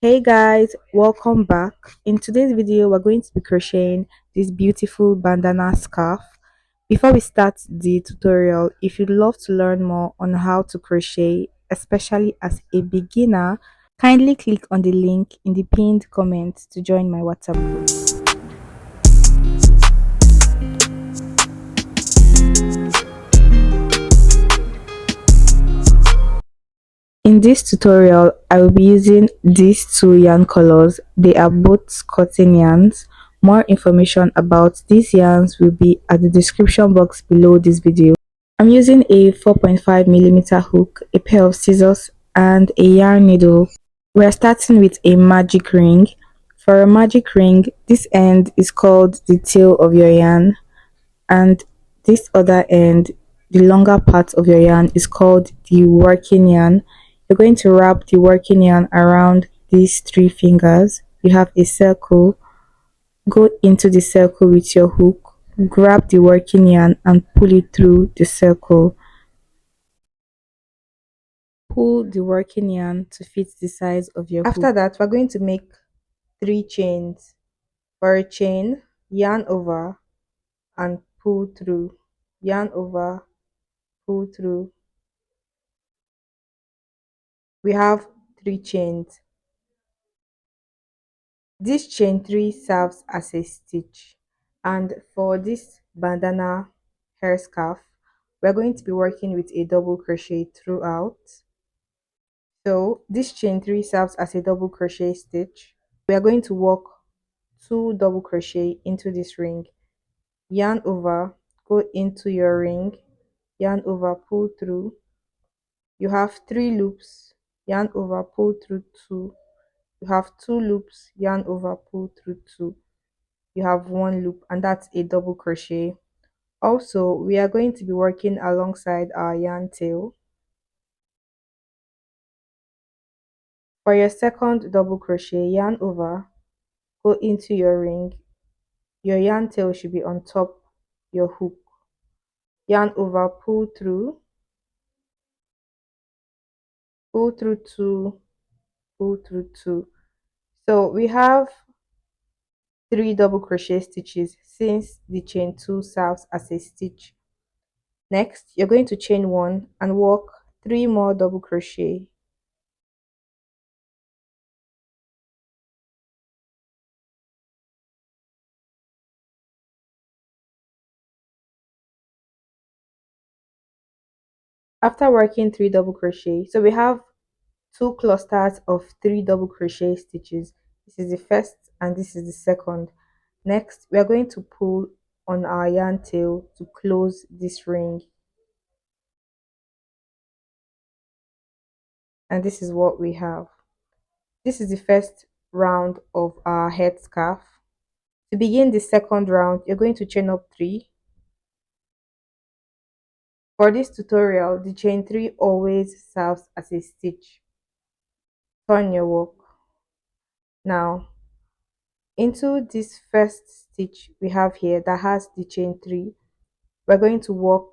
Hey guys, welcome back. In today's video, we're going to be crocheting this beautiful bandana scarf. Before we start the tutorial, if you'd love to learn more on how to crochet, especially as a beginner, kindly click on the link in the pinned comment to join my WhatsApp group. In this tutorial, I will be using these two yarn colors. They are both cotton yarns. More information about these yarns will be at the description box below this video. I'm using a 4.5mm hook, a pair of scissors, and a yarn needle. We're starting with a magic ring. For a magic ring, this end is called the tail of your yarn, and this other end, the longer part of your yarn, is called the working yarn. You're going to wrap the working yarn around these three fingers. You have a circle. Go into the circle with your hook, grab the working yarn and pull it through the circle. Pull the working yarn to fit the size of your hook. After that, we're going to make 3 chains. For a chain, yarn over and pull through, yarn over, pull through. We have 3 chains. This chain 3 serves as a stitch, and for this bandana hair scarf, we're going to be working with a double crochet throughout. So this chain 3 serves as a double crochet stitch. We are going to work 2 double crochet into this ring, yarn over, go into your ring, yarn over, pull through. You have 3 loops, yarn over, pull through 2. You have 2 loops, yarn over, pull through 2. You have 1 loop, and that's a double crochet. Also, we are going to be working alongside our yarn tail. For your second double crochet, yarn over, go into your ring. Your yarn tail should be on top your hook. Yarn over, pull through 2, pull through 2. So we have 3 double crochet stitches since the chain 2 serves as a stitch. Next, you're going to chain 1 and work 3 more double crochet. After working 3 double crochet, so we have 2 clusters of 3 double crochet stitches. This is the first and this is the second. Next, we are going to pull on our yarn tail to close this ring, and this is what we have. This is the first round of our head scarf. To begin the second round, you're going to chain up 3. For this tutorial, the chain 3 always serves as a stitch. Turn your work. Now, into this first stitch we have here that has the chain 3, we're going to work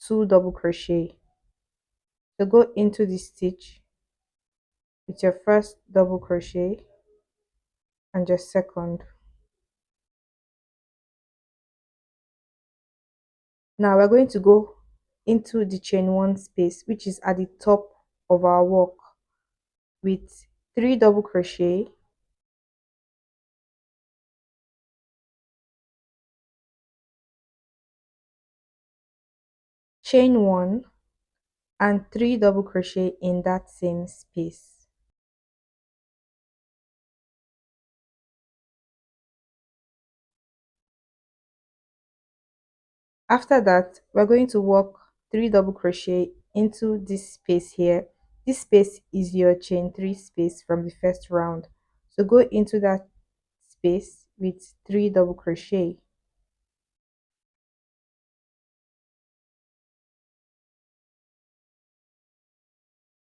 2 double crochet. So go into the stitch with your first double crochet and your second. Now we're going to go into the chain 1 space, which is at the top of our work, with 3 double crochet, chain 1 and 3 double crochet in that same space. After that, we're going to work 3 double crochet into this space here. This space is your chain 3 space from the first round, so go into that space with 3 double crochet.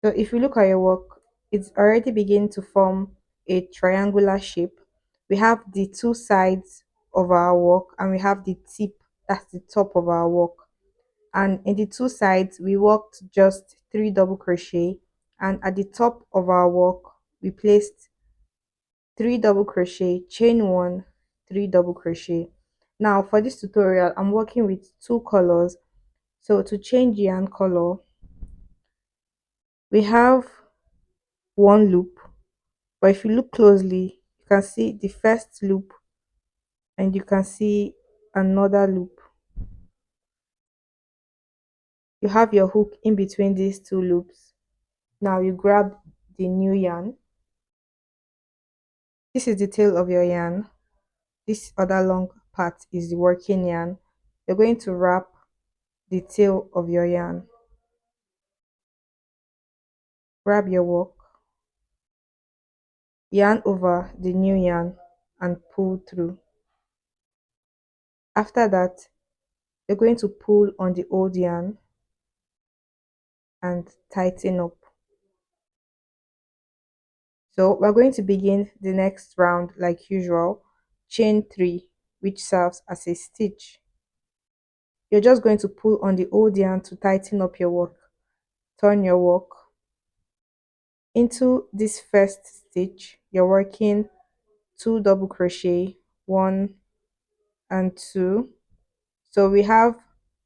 So if you look at your work, it's already beginning to form a triangular shape. We have the 2 sides of our work and we have the tip, that's the top of our work. And in the 2 sides we worked just 3 double crochet, and at the top of our work we placed 3 double crochet, chain 1, 3 double crochet. Now for this tutorial I'm working with two colors. So to change yarn color, we have one loop, but if you look closely you can see the first loop and you can see another loop. You have your hook in between these two loops. Now you grab the new yarn. This is the tail of your yarn. This other long part is the working yarn. You're going to wrap the tail of your yarn. Grab your work, yarn over the new yarn and pull through. After that, you're going to pull on the old yarn and tighten up. So we're going to begin the next round like usual, chain 3, which serves as a stitch. You're just going to pull on the old yarn to tighten up your work. Turn your work. Into this first stitch, you're working 2 double crochet, 1 and 2. So we have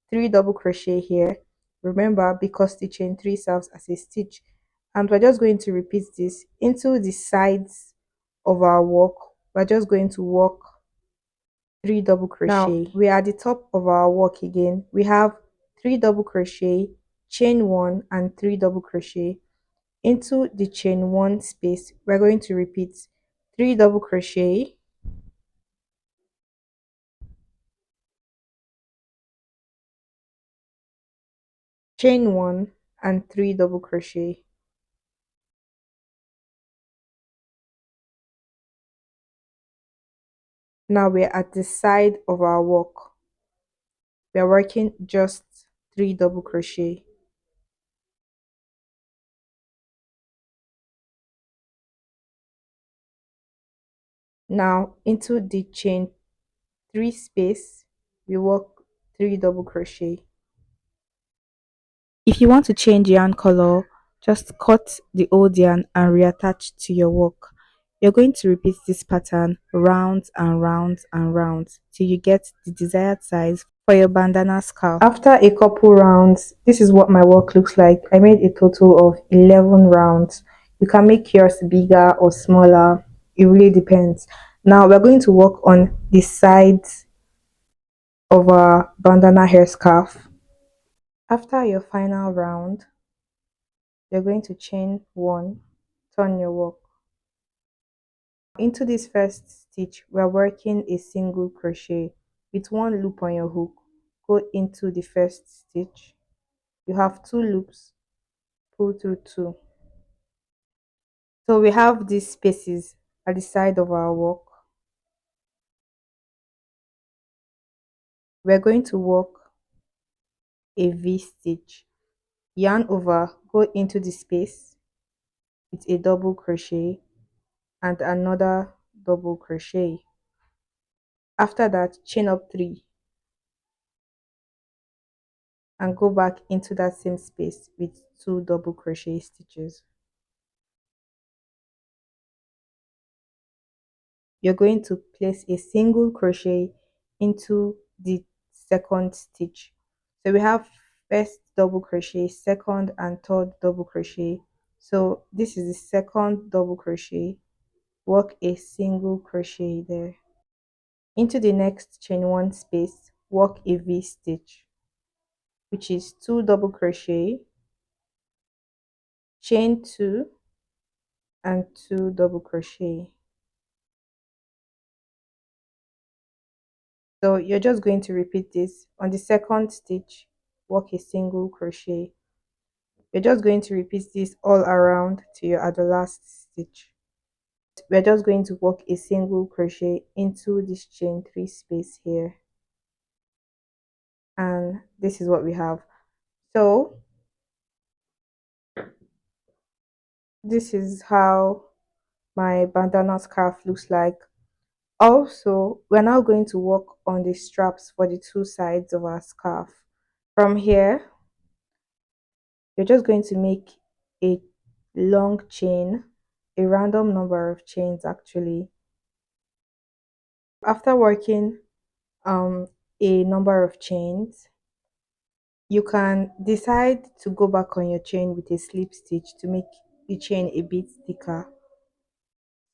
3 double crochet here. Remember, because the chain 3 serves as a stitch, and we're just going to repeat this into the sides of our work. We're just going to work 3 double crochet. Now we are at the top of our work again. We have 3 double crochet, chain 1 and 3 double crochet. Into the chain 1 space, we're going to repeat 3 double crochet, chain 1 and 3 double crochet. Now we're at the side of our work. We're working just 3 double crochet. Now into the chain 3 space, we work 3 double crochet. If you want to change yarn color, just cut the old yarn and reattach to your work. You're going to repeat this pattern round and round and round till you get the desired size for your bandana scarf. After a couple rounds, this is what my work looks like. I made a total of 11 rounds. You can make yours bigger or smaller. It really depends. Now we're going to work on the sides of our bandana hair scarf. After your final round, you're going to chain 1, turn your work. Into this first stitch, we're working a single crochet with 1 loop on your hook. Go into the first stitch. You have 2 loops, pull through 2. So we have these spaces at the side of our work. We're going to work a V stitch. Yarn over, go into the space with a double crochet and another double crochet. After that, chain up 3 and go back into that same space with 2 double crochet stitches. You're going to place a single crochet into the second stitch. So we have first double crochet, second and third double crochet. So this is the second double crochet. Work a single crochet there. Into the next chain 1 space, work a V stitch, which is 2 double crochet, chain 2 and 2 double crochet. So you're just going to repeat this. On the second stitch, work a single crochet. You're just going to repeat this all around till you're at the last stitch. We're just going to work a single crochet into this chain 3 space here, and this is what we have. So this is how my bandana scarf looks like. Also, we're now going to work on the straps for the 2 sides of our scarf. From here, you're just going to make a long chain, a random number of chains actually. After working a number of chains, you can decide to go back on your chain with a slip stitch to make the chain a bit thicker.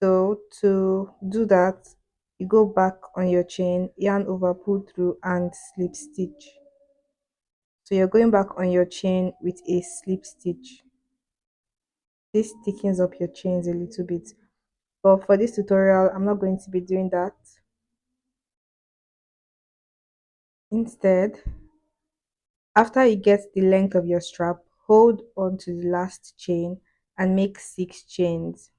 So to do that, you go back on your chain, yarn over, pull through and slip stitch. So you're going back on your chain with a slip stitch. This thickens up your chains a little bit. But for this tutorial, I'm not going to be doing that. Instead, after you get the length of your strap, hold on to the last chain and make 6 chains.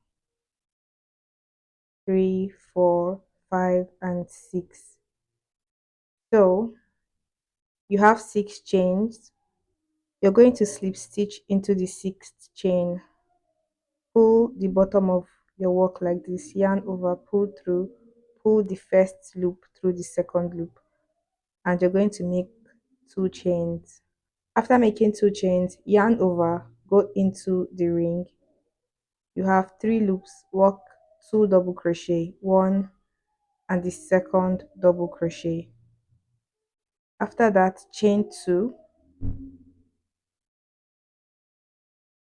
3, 4, 5 and 6. So you have 6 chains. You're going to slip stitch into the 6th chain. Pull the bottom of your work like this, yarn over, pull through, pull the first loop through the second loop, and you're going to make 2 chains. After making 2 chains, yarn over, go into the ring. You have 3 loops, work 2 double crochet, 1 and the second double crochet. After that, chain 2.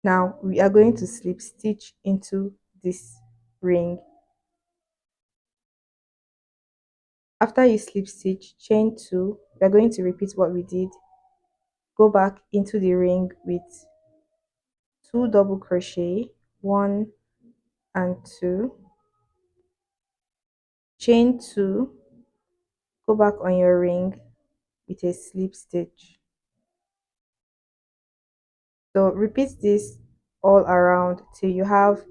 Now we are going to slip stitch into this ring. After you slip stitch, chain 2, we are going to repeat what we did. Go back into the ring with 2 double crochet, 1 and 2, chain 2, go back on your ring with a slip stitch. So repeat this all around till you have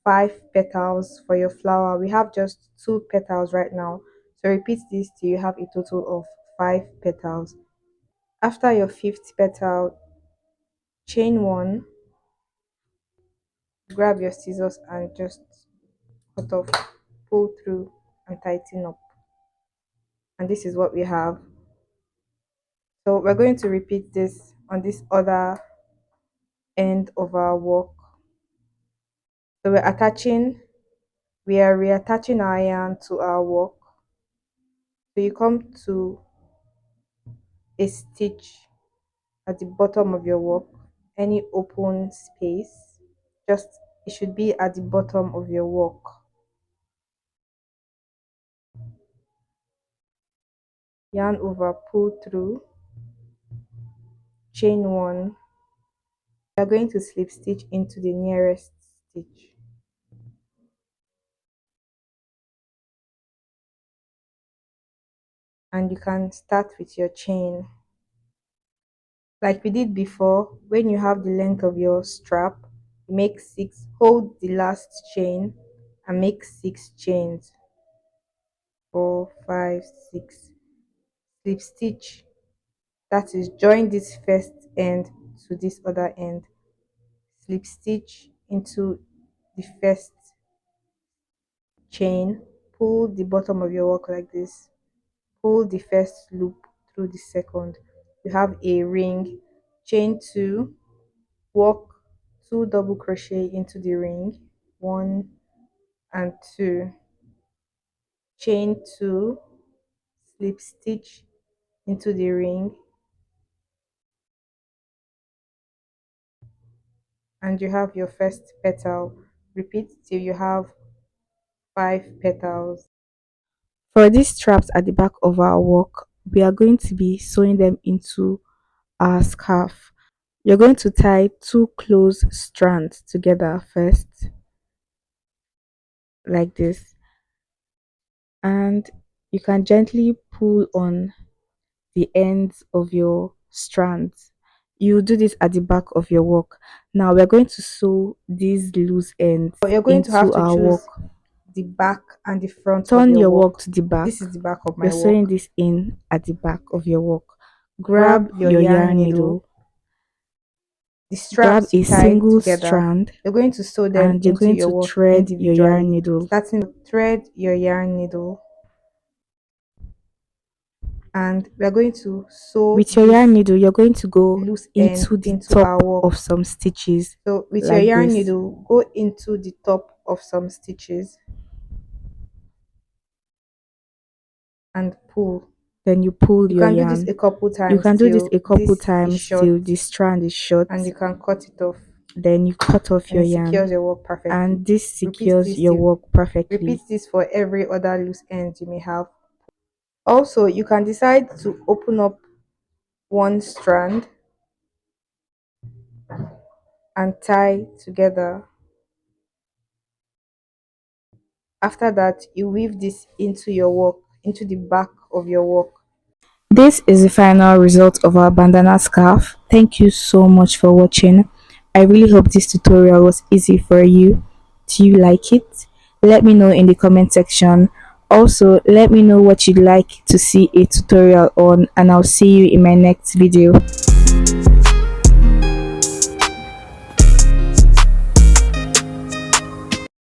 5 petals for your flower. We have just 2 petals right now, so repeat this till you have a total of 5 petals. After your 5th petal, chain 1, grab your scissors and just cut off, pull through and tighten up, and this is what we have. So we're going to repeat this on this other end of our work. So we are reattaching our yarn to our work. So you come to a stitch at the bottom of your work, any open space, just it should be at the bottom of your work. Yarn over, pull through, chain 1. We are going to slip stitch into the nearest stitch. And you can start with your chain. Like we did before, when you have the length of your strap, you make 6, hold the last chain and make 6 chains. 4, 5, 6. Slip stitch, that is join this first end to this other end. Slip stitch into the first chain, pull the bottom of your work like this, pull the first loop through the second. You have a ring, chain 2, work 2 double crochet into the ring, 1 and 2, chain 2, slip stitch into the ring, and you have your first petal. Repeat till you have 5 petals. For these straps at the back of our work, we are going to be sewing them into our scarf. You're going to tie 2 close strands together first, like this, and you can gently pull on the ends of your strands. You do this at the back of your work. Now we're going to sew these loose ends but you're going to have into to our choose work. the back and the front of Turn your your work. work to the back. This is the back of my You're sewing work. this in at the back of your work. Grab Grab your your yarn yarn needle, needle, the grab straps you a tied single together. strand, You're going to sew them and you're into going your to work thread your yarn individually. needle. Starting with thread your yarn needle, and we are going to sew With your yarn this needle, you're going to go loose end into the into our top work. of some stitches So with your like yarn this. needle, go into the top of some stitches and pull. Then you pull You your can do this yarn. a couple You times can do this till a couple this is times short, till the strand is short. and you can cut it off, Then you cut off and your it yarn, secures your work perfectly. and this Repeat secures this your till work repeat perfectly. this for every other loose end you may have. Also, you can decide to open up one strand and tie together. After that, you weave this into your work, into the back of your work. This is the final result of our bandana scarf. Thank you so much for watching. I really hope this tutorial was easy for you. Do you like it? Let me know in the comment section. Also, let me know what you'd like to see a tutorial on, and I'll see you in my next video.